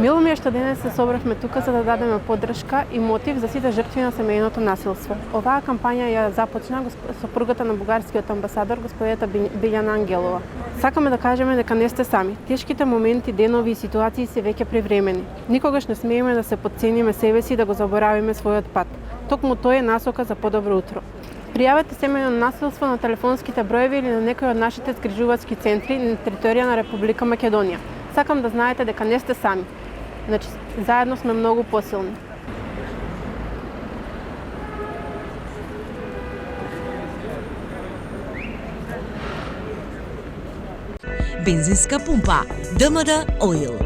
Мило ми е што денес се собравме тука за да дадеме поддршка и мотив за сите жртви на семејното насилство. Оваа кампања ја започна сопругата на бугарскиот амбасадор, господината Билјана Ангелова. Сакаме да кажеме дека не сте сами. Тешките моменти, денови и ситуации се веќе привремени. Никогаш не смееме да се подцениме себеси и да го заборавиме својот пат. Токму тоа е насока за подобро утро. Пријавете семејно насилство на телефонските броеви или на некој од нашите згрижувачки центри на територија на Република Македонија. Сакам да знаете дека не сте сами. Значи, заедно сме многу посилни. Бензинска пумпа ДМД Оил.